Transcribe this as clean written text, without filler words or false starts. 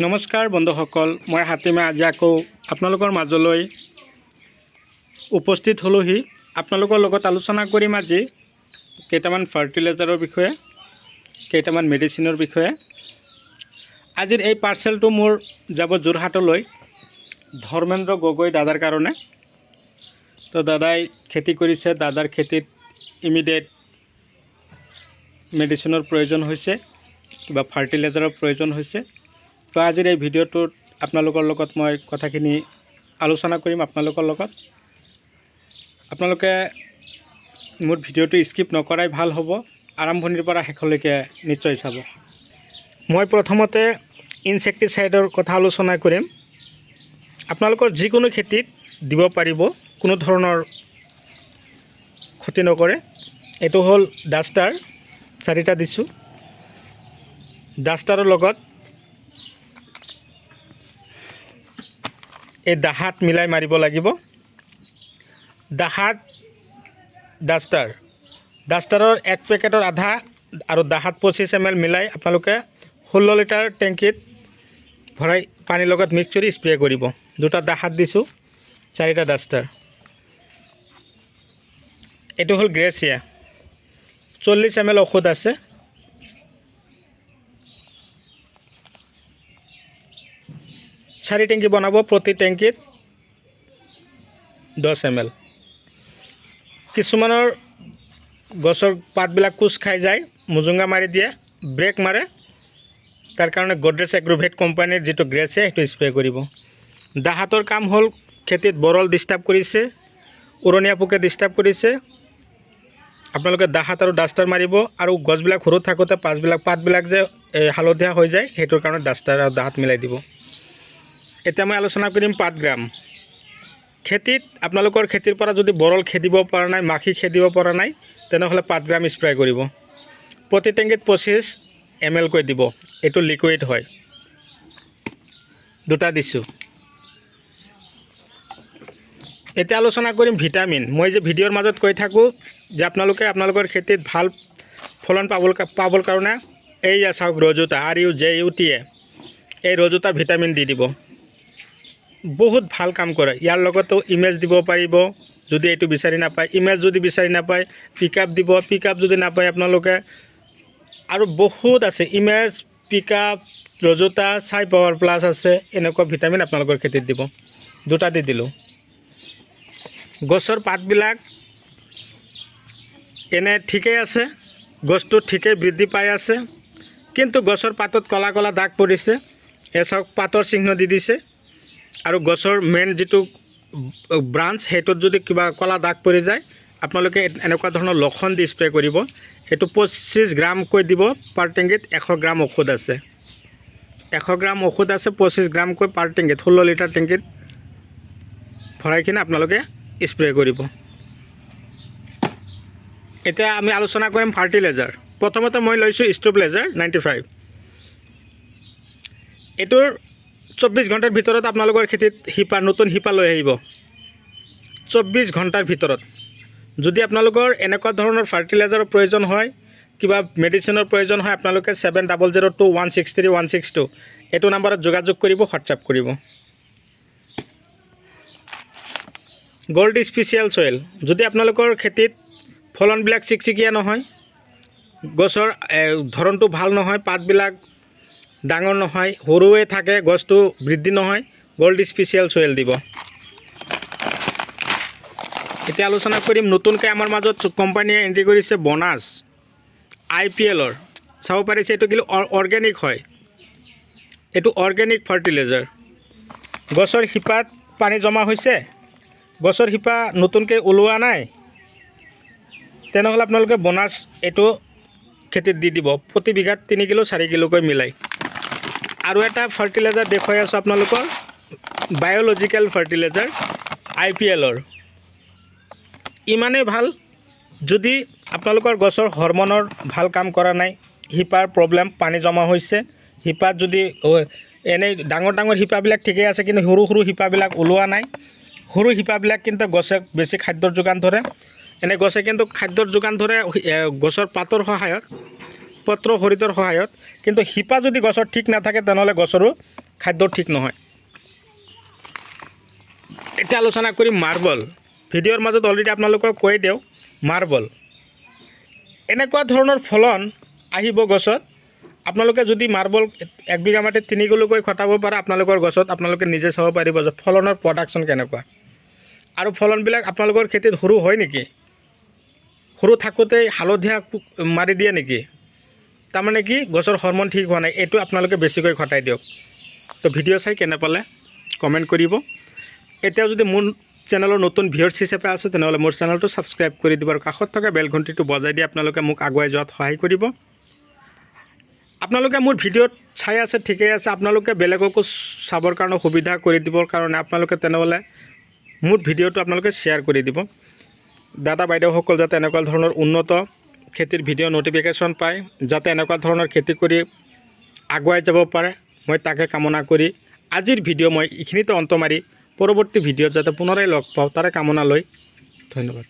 নমস্কাৰ বন্ধুসকল, মই হাতীমে আজি আকৌ আপোনালোকৰ মাজলৈ উপস্থিত হলোহি। আপোনালোকৰ লগত আলোচনা কৰিম আজি কেইটামান ফাৰ্টিলাইজাৰৰ বিষয়ে, কেইটামান মেডিচিনৰ বিষয়ে। আজিৰ এই পাৰ্চেলটো মোৰ যাব যোৰহাটলৈ, ধৰ্মেন্দ্ৰ গগৈ দাদাৰ কাৰণে। তো দাদাই খেতি কৰিছে, দাদাৰ খেতিত ইমিডিয়েট মেডিচিনৰ প্ৰয়োজন হৈছে, কিবা ফাৰ্টিলাইজাৰৰ প্ৰয়োজন হৈছে। তো আজিৰ এই ভিডিঅ'টোত আপোনালোকৰ লগত মই কথাখিনি আলোচনা কৰিম। আপোনালোকে মোৰ ভিডিঅ'টো স্কিপ নকৰাই ভাল হ'ব, আৰম্ভণিৰ পৰা শেষলৈকে নিশ্চয় চাব। মই প্ৰথমতে ইনছেক্টিচাইডৰ কথা আলোচনা কৰিম। আপোনালোকৰ যিকোনো খেতিত দিব পাৰিব, কোনো ধৰণৰ ক্ষতি নকৰে। এইটো হ'ল ডাষ্টাৰ, 4টা দিছোঁ। ডাষ্টাৰৰ লগত এই দাহাত মিলাই মাৰিব লাগিব। দাহাত ডাষ্টাৰৰ 1 পেকেটৰ আধা আৰু দাহাত 25 ml মিলাই আপোনালোকে 16 লিটাৰ টেংকিত ভৰাই পানীৰ লগত মিক্স কৰি স্প্ৰে কৰিব। 2টা দাহাত দিছোঁ, 4টা ডাষ্টাৰ। এইটো হ'ল গ্ৰেচিয়া, 40 ml ঔষধ আছে। চাৰি টেংকি বনাব, প্ৰতি টেংকিত 10 ml। কিছুমানৰ গছৰ পাতবিলাক কোচ খাই যায়, মুজুংগা মাৰি দিয়ে, ব্ৰেক মাৰে। তাৰ কাৰণে গডৰেজ এগ্ৰোভেট কোম্পানীৰ যিটো গ্ৰেচিয়া সেইটো স্প্ৰে কৰিব। দাহাতৰ কাম হ'ল খেতিত বৰল ডিষ্টাৰ্ব কৰিছে, উৰণীয়া পোকে ডিষ্টাৰ্ব কৰিছে, আপোনালোকে দাহাত আৰু ডাষ্টাৰ মাৰিব। আৰু গছবিলাক সৰু থাকোঁতে পাতবিলাক যে হালধীয়া হৈ যায়, সেইটোৰ কাৰণে ডাষ্টাৰ আৰু দাহাত মিলাই দিব। এতিয়া মই আলোচনা কৰিম পাতগ্ৰাম। খেতিত আপোনালোকৰ খেতিৰ পৰা যদি বৰল খেদিব পৰা নাই, মাখি খেদিব পৰা নাই, তেনেহ'লে পাতগ্ৰাম স্প্ৰে কৰিব। প্ৰতি টেংকিত 25 ml কৈ দিব। এইটো লিকুইড হয়, 2টা দিছোঁ। এতিয়া আলোচনা কৰিম ভিটামিন। মই যে ভিডিঅ'ৰ মাজত কৈ থাকোঁ যে আপোনালোকে আপোনালোকৰ খেতিত ভাল ফলন পাবৰ কাৰণে এই চাওক ৰজোতা, RUJUTA, এই ৰজোতা ভিটামিন দি দিব। বহুত ভাল কাম কৰে। ইয়াৰ লগতো ইমেজ দিব পাৰিব যদি এইটো বিচাৰি নাপায়। ইমেজ যদি বিচাৰি নাপায়, পিকআপ দিব। পিকআপ যদি নাপায় আপোনালোকে আৰু বহুত আছে, ইমেজ, পিকআপ, ৰজোতা, চাই পাৱাৰ প্লাছ আছে। এনেকুৱা ভিটামিন আপোনালোকৰ খেতিত দিব। 2টা দি দিলোঁ। গছৰ পাতবিলাক এনে ঠিকেই আছে, গছটো ঠিকেই বৃদ্ধি পাই আছে, কিন্তু গছৰ পাতত ক'লা ক'লা দাগ পৰিছে। এই চাওক, পাতৰ চিহ্ন দি দিছে। আৰু গছৰ মেইন যিটো ব্ৰাঞ্চ, সেইটোত যদি কিবা ক'লা দাগ পৰি যায়, আপোনালোকে এনেকুৱা ধৰণৰ লক্ষণ দি স্প্ৰে কৰিব। এইটো 25 গ্ৰামকৈ দিব পাৰ টেংকিত। 100 গ্ৰাম ঔষধ আছে, 25 গ্ৰামকৈ পাৰ টেংকিত, 16 লিটাৰ টেংকিত ভৰাই কিনে আপোনালোকে স্প্ৰে কৰিব। এতিয়া আমি আলোচনা কৰিম ফাৰ্টিলাইজাৰ। প্ৰথমতে মই লৈছোঁ ষ্ট্ৰবলাইজাৰ 95। এইটোৰ 24 ঘণ্টাৰ ভিতৰত আপোনালোকৰ খেতিত নতুন শিপা লৈ আহিব। 24 ঘণ্টাৰ ভিতৰত। যদি আপোনালোকৰ এনেকুৱা ধৰণৰ ফাৰ্টিলাইজাৰৰ প্ৰয়োজন হয়, কিবা মেডিচিনৰ প্ৰয়োজন হয়, আপোনালোকে 7002163162 এইটো নাম্বাৰত যোগাযোগ কৰিব, হোৱাটছআপ কৰিব। গল্ড স্পেচিয়েল চইল। যদি আপোনালোকৰ খেতিত ফলনবিলাক চিকচিকীয়া নহয়, গছৰ ধৰণটো ভাল নহয়, পাতবিলাক ডাঙৰ নহয়, সৰুৱে থাকে, গছটো বৃদ্ধি নহয়, গল্ড স্পেচিয়েল চইল দিব। এতিয়া আলোচনা কৰিম নতুনকৈ আমাৰ মাজত কোম্পানীয়ে এণ্ট্ৰি কৰিছে বনাছ IPL-ৰ। চাব পাৰিছে, এইটো কিন্তু অৰ্গেনিক হয়। এইটো অৰ্গেনিক ফাৰ্টিলাইজাৰ। গছৰ শিপাত পানী জমা হৈছে, গছৰ শিপা নতুনকৈ ওলোৱা নাই, তেনেহ'লে আপোনালোকে বনাছ এইটো খেতিত দি দিব। প্ৰতি বিঘাত 3 কিলো 4 কিলোকৈ মিলাই। আৰু এটা ফাৰ্টিলাইজাৰ দেখুৱাই আছোঁ আপোনালোকৰ, বায়'লজিকেল ফাৰ্টিলাইজাৰ IPL-ৰ। ইমানেই ভাল, যদি আপোনালোকৰ গছৰ হৰমনৰ ভাল কাম কৰা নাই, শিপাৰ প্ৰব্লেম, পানী জমা হৈছে, শিপাত যদি এনেই ডাঙৰ ডাঙৰ শিপাবিলাক ঠিকেই আছে, কিন্তু সৰু সৰু শিপাবিলাক ওলোৱা নাই, সৰু শিপাবিলাক কিন্তু গছে বেছি খাদ্যৰ যোগান ধৰে। এনে গছে কিন্তু খাদ্যৰ যোগান ধৰে গছৰ পাতৰ সহায়ত, পত্ৰ শৰীৰৰ সহায়ত, কিন্তু শিপা যদি গছৰ ঠিক নাথাকে, তেনেহ'লে গছৰো খাদ্য ঠিক নহয়। এতিয়া আলোচনা কৰিম মাৰ্বল। ভিডিঅ'ৰ মাজত অলৰেডি আপোনালোকক কৈ দিওঁ মাৰ্বল এনেকুৱা ধৰণৰ ফলন আহিব গছত। আপোনালোকে যদি মাৰ্বল 1 বিঘা মাটিত 3 কিলোকৈ খটাব পাৰে আপোনালোকৰ গছত, আপোনালোকে নিজে চাব পাৰিব যে ফলনৰ প্ৰডাকশ্যন কেনেকুৱা। আৰু ফলনবিলাক আপোনালোকৰ খেতিত সৰু হয় নেকি, সৰু থাকোঁতেই হালধীয়া মাৰি দিয়ে নেকি, তাৰমানে কি গছৰ হৰমন ঠিক হোৱা নাই, এইটো আপোনালোকে বেছিকৈ খটাই দিয়ক। তো ভিডিঅ' চাই কেনে পালে কমেণ্ট কৰিব। এতিয়াও যদি মোৰ চেনেলৰ নতুন ভিউৱাৰ্ছ হিচাপে আছে তেনেহ'লে মোৰ চেনেলটো ছাবস্ক্ৰাইব কৰি দিব আৰু কাষত থকা বেল ঘণ্টিটো বজাই দি আপোনালোকে মোক আগুৱাই যোৱাত সহায় কৰিব। আপোনালোকে মোৰ ভিডিঅ'ত চাই আছে ঠিকেই আছে, আপোনালোকে বেলেগকো চাবৰ কাৰণে সুবিধা কৰি দিবৰ কাৰণে আপোনালোকে তেনেহ'লে মোৰ ভিডিঅ'টো আপোনালোকে শ্বেয়াৰ কৰি দিব। দাদা বাইদেউসকল যাতে এনেকুৱা ধৰণৰ উন্নত খেতিৰ ভিডিঅ' নটিফিকেশ্যন পায়, যাতে এনেকুৱা ধৰণৰ খেতি কৰি আগুৱাই যাব পাৰে, মই তাকে কামনা কৰি আজিৰ ভিডিঅ' মই এইখিনিতে অন্ত মাৰি পৰৱৰ্তী ভিডিঅ'ত যাতে পুনৰাই লগ পাওঁ তাৰে কামনা লৈ ধন্যবাদ।